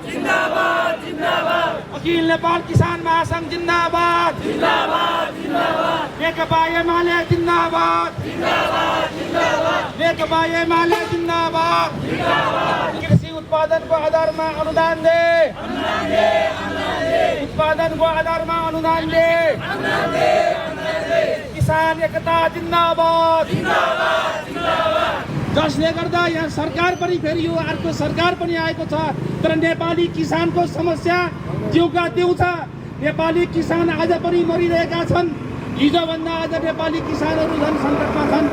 जिंदाबाद जिंदाबाद जिंदाबाद अखिल नेपाल किसान महासंघ जिंदाबाद जिंदाबाद जिंदाबाद नेकपा एमाले जिंदाबाद जिंदाबाद जिंदाबाद नेकपा एमाले जिंदाबाद जिंदाबाद कृषि उत्पादन को आधार में अनुदान दे उत्पादन को आधार में अनुदान दे किसान एकता जिंदाबाद जिंदाबाद जिंदाबाद जसले गर्दा यहाँ सरकार पनि फेरि यो अर्को सरकार पनि आएको छ तर नेपाली किसानको समस्या जिउका जिउ छ नेपाली किसान आज पनि मरिरहेका छन् हिजोभन्दा आज नेपाली किसानहरू झन् सङ्कटमा छन्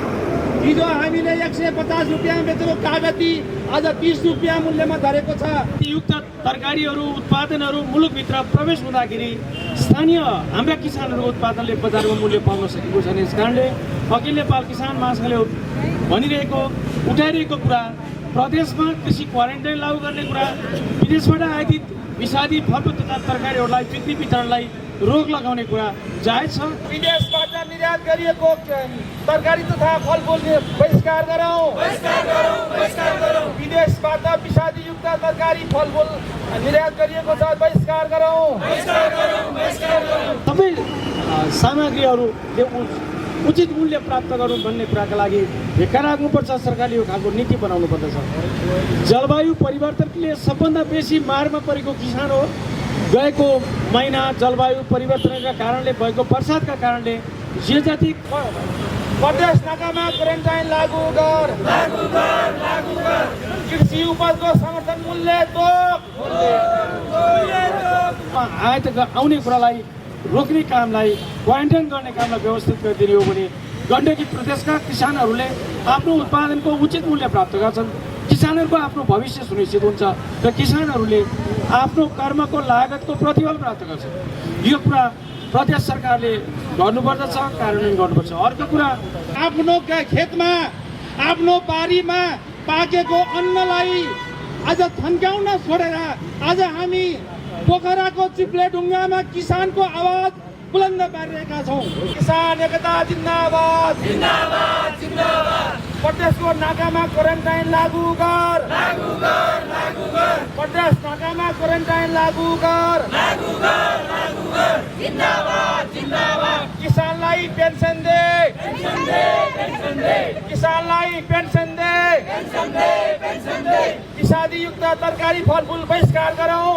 हिजो हामीले 150 रुपियाँ बेचेको कागती आज 30 रुपियाँ मूल्यमा धरेको छ युक्त तरकारीहरू उत्पादनहरू मुलुकभित्र प्रवेश हुँदाखेरि स्थानीय हाम्रा किसानहरूको उत्पादनले बजारमा मूल्य पाउन सकेको छैन। यस कारणले अखिल नेपाल किसान महासंघले भनिरहेको उठाइरहेको कुरा प्रदेशमा कृषि क्वारेन्टाइन लागू गर्ने कुरा विदेशबाट आयातित विषादी फलफुल तथा तरकारीहरूलाई बिक्री वितरणलाई रोक लगाउने कुरा जायज छ। विदेशबाट निर्यात गरिएको तरकारी तथा फलफुल बहिष्कार गरौँ विदेशबाट विषादीयुक्त तरकारी फलफुल निर्यात गरिएको छ बहिष्कार गरौँ सबै सामग्रीहरूले उचित मूल्य प्राप्त गरौँ भन्ने कुराका लागि ढेका राख्नुपर्छ। सरकारले यो खालको नीति बनाउनु पर्दछ। जलवायु परिवर्तनले सबभन्दा बेसी मारमा परेको किसान हो। गएको महिना जलवायु परिवर्तनका कारणले भएको वर्षातका कारणले जे जति प्रदेश नाकामा क्वारेन्टाइन लागू गर कृषि उपजको समर्थन मूल्य तोक आयात आउने कुरालाई रोक्ने कामलाई क्वारेन्टाइन गर्ने कामलाई व्यवस्थित गरिदिने हो भने गण्डकी प्रदेशका किसानहरूले आफ्नो उत्पादनको उचित मूल्य प्राप्त गर्छन्। किसानहरूको आफ्नो भविष्य सुनिश्चित हुन्छ र किसानहरूले आफ्नो कर्मको लागतको प्रतिफल प्राप्त गर्छन्। यो कुरा प्रदेश सरकारले गर्नुपर्दछ, कार्यान्वयन गर्नुपर्छ। अर्को कुरा आफ्नो खेतमा आफ्नो बारीमा पाकेको अन्नलाई आज थन्काउन छोडेर आज हामी पोखराको चिप्ले ढुङ्गामा किसानको आवाज बुलन्द पारिरहेका छौँ। किसान एकता जिन्दाबाद जिन्दाबाद जिन्दाबाद प्रदेशको नाकामा क्वारेन्टाइन लागू गर प्रदेश नाकामा क्वारेन्टाइन लागू गर जिन्दाबाद जिन्दाबाद किसानलाई पेन्सन दे किसानलाई पेन्सन दे विषादीयुक्त तरकारी फलफुल बहिष्कार गरौँ।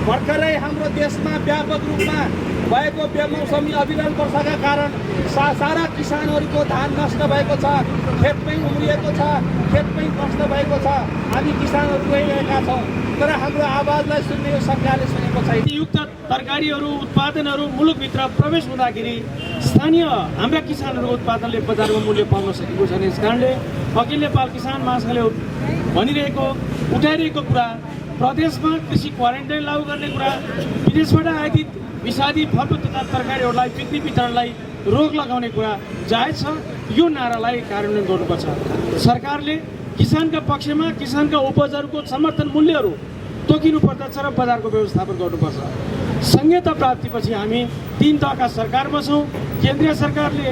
भर्खरै हाम्रो देशमा व्यापक रूपमा भएको बेमौसमी अविरल वर्षाका कारण सारा किसानहरूको धान नष्ट भएको छ, खेतमै उम्रिएको छ, खेतमै नष्ट भएको छ। हामी किसानहरू गइरहेका छौँ तर हाम्रो आवाजलाई सुन्ने यो सरकारले सुनेको छैन। युक्त तरकारीहरू उत्पादनहरू मुलुकभित्र प्रवेश हुँदाखेरि स्थानीय हाम्रा किसानहरूको उत्पादनले बजारमा मूल्य पाउन सकेको छैन। यस कारणले अखिल नेपाल किसान महासंघले भनिरहेको उठाइरहेको कुरा प्रदेशमा कृषि क्वारेन्टाइन लागू गर्ने कुरा विदेशबाट आयातित विषादी फलफुल तथा तरकारीहरूलाई बिक्री वितरणलाई रोक लगाउने कुरा जायज छ। यो नारालाई कार्यान्वयन गर्नुपर्छ। सरकारले किसानका पक्षमा किसानका उपजहरूको समर्थन मूल्यहरू तोकिनु पर्दछ र बजारको व्यवस्थापन गर्नुपर्छ। संहिता प्राप्तिपछि हामी 3 तहका सरकारमा छौँ। केन्द्रीय सरकारले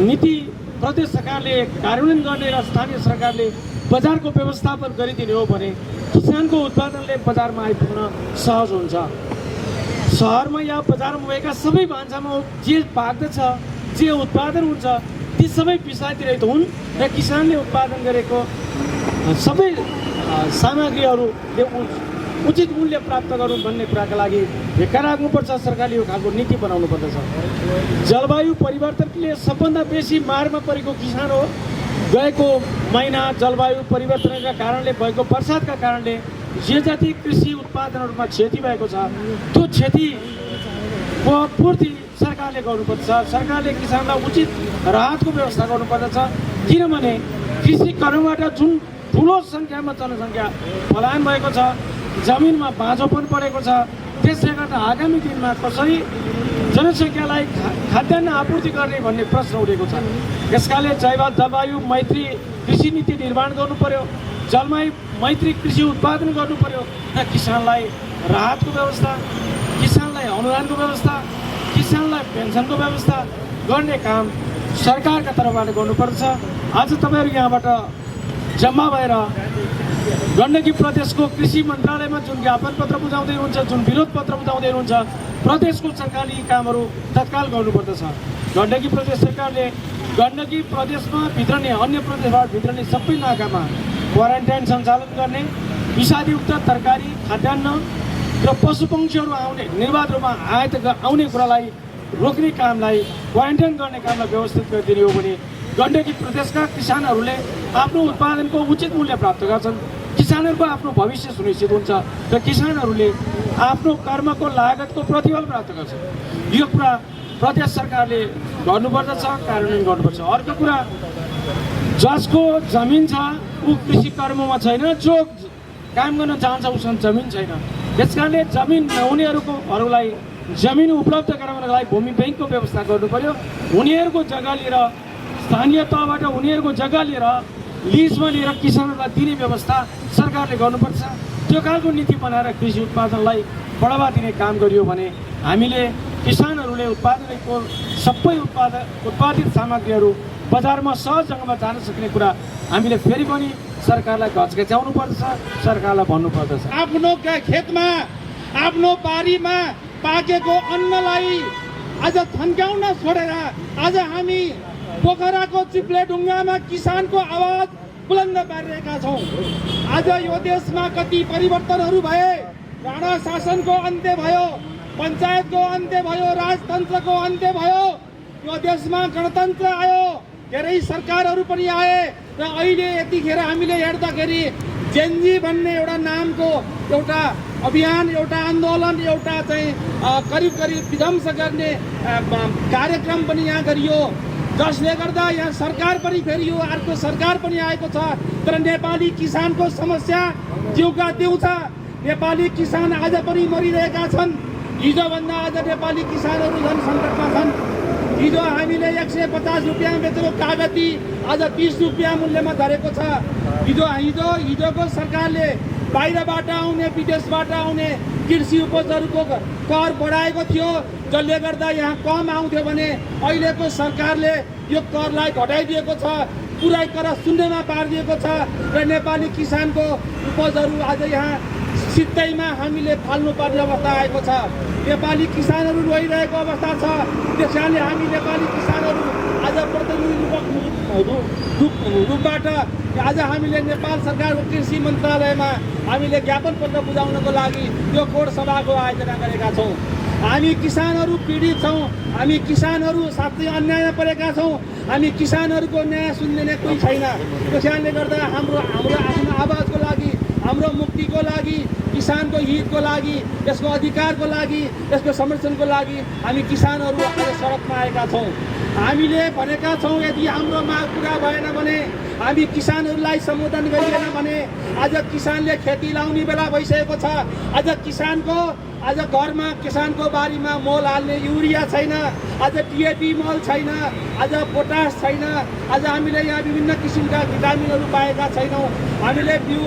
नीति, प्रदेश सरकारले कार्यान्वयन गर्ने र स्थानीय सरकारले बजारको व्यवस्थापन गरिदिने हो भने किसानको उत्पादनले बजारमा आइपुग्न सहज हुन्छ। सहरमा या बजारमा भएका सबै भान्सामा जे पाक्दछ, जे उत्पादन हुन्छ ती सबै विषादीरहित हुन् र किसानले उत्पादन गरेको सबै सामग्रीहरूले उचित मूल्य प्राप्त गरौँ भन्ने कुराका लागि ढेका राख्नुपर्छ। सरकारले यो खालको नीति बनाउनु पर्दछ। जलवायु परिवर्तनले सबभन्दा बेसी मारमा परेको किसान हो। गएको महिना जलवायु परिवर्तनका कारणले भएको वर्षातका कारणले जे जति कृषि उत्पादनहरूमा क्षति भएको छ त्यो क्षतिको पूर्ति सरकारले गर्नुपर्छ। सरकारले किसानलाई उचित राहतको व्यवस्था गर्नुपर्दछ। किनभने कृषि कर्मबाट जुन ठुलो सङ्ख्यामा जनसङ्ख्या पलायन भएको छ, जमिनमा बाँझोपन परेको छ, त्यसले गर्दा आगामी दिनमा कसरी जनसङ्ख्यालाई खाद्यान्न आपूर्ति गर्ने भन्ने प्रश्न उठेको छ। यसकाले जलवायु मैत्री कृषि नीति निर्माण गर्नु पर्यो, जलवायु मैत्री कृषि उत्पादन गर्नु पर्यो र किसानलाई राहतको व्यवस्था, किसानलाई अनुदानको व्यवस्था, किसानलाई पेन्सनको व्यवस्था गर्ने काम सरकारका तर्फबाट गर्नुपर्छ। आज तपाईँहरू यहाँबाट जम्मा भएर गण्डकी प्रदेशको कृषि मन्त्रालयमा जुन ज्ञापन पत्र बुझाउँदै हुनुहुन्छ, जुन विरोध पत्र बुझाउँदै हुनुहुन्छ, प्रदेशको सरकारले यी कामहरू तत्काल गर्नुपर्दछ। गण्डकी प्रदेश सरकारले गण्डकी प्रदेशमा भित्रने अन्य प्रदेशबाट भित्रने सबै नाकामा क्वारेन्टाइन सञ्चालन गर्ने, विषादयुक्त तरकारी, खाद्यान्न र पशुपक्षीहरू आउने निर्वाध रूपमा आउने कुरालाई रोक्ने कामलाई, क्वारेन्टाइन गर्ने कामलाई व्यवस्थित गरिदिने हो भने गण्डकी प्रदेशका किसानहरूले आफ्नो उत्पादनको उचित मूल्य प्राप्त गर्छन्, किसानहरूको आफ्नो भविष्य सुनिश्चित हुन्छ र किसानहरूले आफ्नो कर्मको लागतको प्रतिफल प्राप्त गर्छन्। यो कुरा प्रदेश सरकारले गर्नुपर्दछ, कार्यान्वयन गर्नुपर्छ। अर्को कुरा, जसको जमिन छ ऊ कृषि कर्ममा छैन, जो काम गर्न चाहन्छ उसँग जमिन छैन। त्यस कारणले जमिन नहुनेहरूलाई जमिन उपलब्ध गराउनको लागि भूमि ब्याङ्कको व्यवस्था गर्नु पर्यो। उनीहरूको जग्गा लिएर, स्थानीय तहबाट उनीहरूको जग्गा लिएर लिजमा लिएर किसानहरूलाई दिने व्यवस्था सरकारले गर्नुपर्छ। त्यो खालको नीति बनाएर कृषि उत्पादनलाई बढावा दिने काम गरियो भने हामीले किसानहरूले उत्पादनको सबै उत्पादित सामग्रीहरू बजारमा सहज ढङ्गमा जान सक्ने कुरा हामीले फेरि पनि सरकारलाई घचघच्याउनु पर्दछ, सरकारलाई भन्नुपर्दछ। आफ्नो खेतमा, आफ्नो बारीमा पाकेको अन्नलाई आज थन्क्याउन छोडेर आज हामी पोखराको चिप्ले ढुङ्गामा किसानको आवाज बुलन्द पारिरहेका छौँ। आज यो देशमा कति परिवर्तनहरू भए, राणा शासनको अन्त्य भयो, पञ्चायतको अन्त्य भयो, राजतन्त्रको अन्त्य भयो, यो देशमा गणतन्त्र आयो, धेरै सरकारहरू पनि आए र अहिले यतिखेर हामीले हेर्दाखेरि जेनजी भन्ने एउटा नामको एउटा अभियान, एउटा आन्दोलन, एउटा चाहिँ करिब विध्वंस गर्ने कार्यक्रम पनि यहाँ गरियो, जसले गर्दा यहाँ सरकार पनि फेरियो, अर्को सरकार पनि आएको छ। तर नेपाली किसानको समस्या जिउका जिउ छ। नेपाली किसान आज पनि मरिरहेका छन्। हिजोभन्दा आज नेपाली किसानहरू झन् सङ्कटमा छन्। हिजो हामीले 150 रुपियाँ बेचेको कागती आज 30 रुपियाँ मूल्यमा झरेको छ। हिजोको सरकारले बाहिरबाट आउने, विदेशबाट आउने कृषि उपजहरूको कर बढाएको थियो, जसले गर्दा यहाँ कम आउँथ्यो भने अहिलेको सरकारले यो करलाई घटाइदिएको छ, पुरै कर शून्यमा पारिदिएको छ र नेपाली किसानको उपजहरू आज यहाँ सित्तैमा हामीले फाल्नुपर्ने अवस्था आएको छ। नेपाली किसानहरू रोइरहेको अवस्था छ। त्यस कारणले हामी नेपाली किसानहरू आज प्रतिनिधि रूपबाट आज हामीले नेपाल सरकारको कृषि मन्त्रालयमा हामीले ज्ञापन पत्र बुझाउनको लागि यो कोड सभाको आयोजना गरेका छौँ। हामी किसानहरू पीडित छौँ, हामी किसानहरू साँच्चै अन्याय परेका छौँ, हामी किसानहरूको न्याय सुन्ने कोही छैन। त्यस कारणले गर्दा हाम्रो आफ्नो आवाजको लागि, हाम्रो मुक्तिको लागि, किसानको हितको लागि, यसको अधिकारको लागि, यसको संरक्षणको लागि हामी किसानहरू आज सडकमा आएका छौँ। हामीले भनेका छौँ यदि हाम्रो माग पुरा भएन भने, हामी किसानहरूलाई सम्बोधन गरिएन भने, आज किसानले खेती लाउने बेला भइसकेको छ। आज किसानको आज घरमा, किसानको बारीमा मल हाल्ने युरिया छैन, आज डिएपी मल छैन, आज पोटास छैन, आज हामीले यहाँ विभिन्न किसिमका भिटामिनहरू पाएका छैनौँ, हामीले बिउ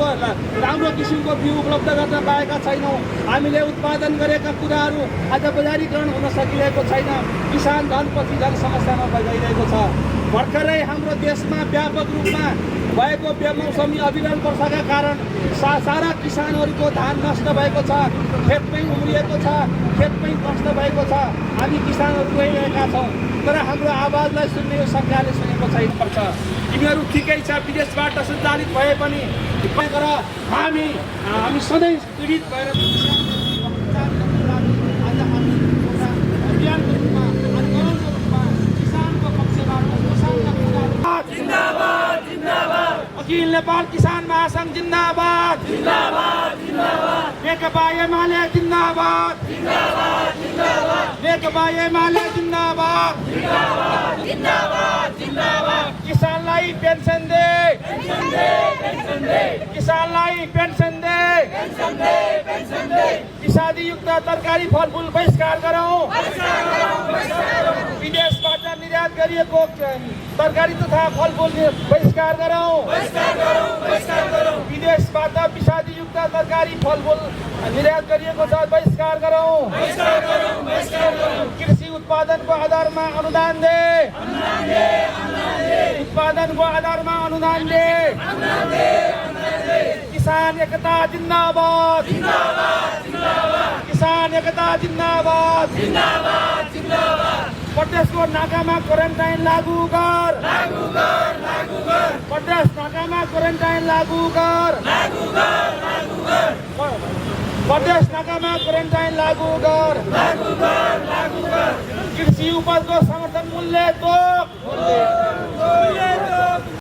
राम्रो किसिमको बिउ उपलब्ध गर्न पाएका छैनौँ, हामीले उत्पादन गरेका कुराहरू आज बजारीकरण हुन सकिरहेको छैन। किसान धनपछि झन् समस्यामा गइरहेको छ। भर्खरै हाम्रो देशमा व्यापक रूपमा भएको बेमौसमी अविरल वर्षाका कारण सारा किसानहरूको धान नष्ट भएको छ, खेतमै उम्रिएको छ, खेतमै नष्ट भएको छ। हामी किसानहरू रोइरहेका छौँ, तर हाम्रो आवाजलाई सुन्ने यो सरकारले सुनेको छैन। पर्छ तिनीहरू ठिकै छ, विदेशबाट सञ्चालित भए पनि तर हामी सधैँ पीडित भएर आज हामी अभियानको रूपमा, आन्दोलनको रूपमा किसानको पक्षबाट जिन्दाबाद जिन्दाबाद, अखिल नेपाल किसान महासङ्घ जिन्दाबाद जिन्दाबाद जिन्दाबाद, नेकपा एमाले जिन्दाबाद जिन्दाबाद जिन्दाबाद, नेकपा एमाले जिन्दाबाद जिन्दाबाद जिन्दाबाद जिन्दाबाद। किसानलाई पेन्सन दे, पेन्सन दे, पेन्सन दे, किसानलाई पेन्सन दे, पेन्सन दे, पेन्सन दे। विषादीयुक्त तरकारी फलफुल बहिष्कार गरौँ, विदेशबाट निर्यात गरिएको तरकारी तथा फलफुल बहिष्कार गरौँ, विदेशबाट विषादीयुक्त तरकारी फलफुल निर्यात गरिएको छ, बहिष्कार गरौँ। कृषि उत्पादनको आधारमा अनुदान दे, उत्पादनको आधारमा अनुदान दे। किसान एकता जिंदाबाद किसान एकता जिंदाबाद प्रदेशको नाकामा क्वारेन्टाइन लागू गर प्रदेश नाकामा क्वारेन्टाइन लागू गर प्रदेश नाकामा क्वारेन्टाइन लागू गर कृषि उपजको समर्थन मूल्य तोक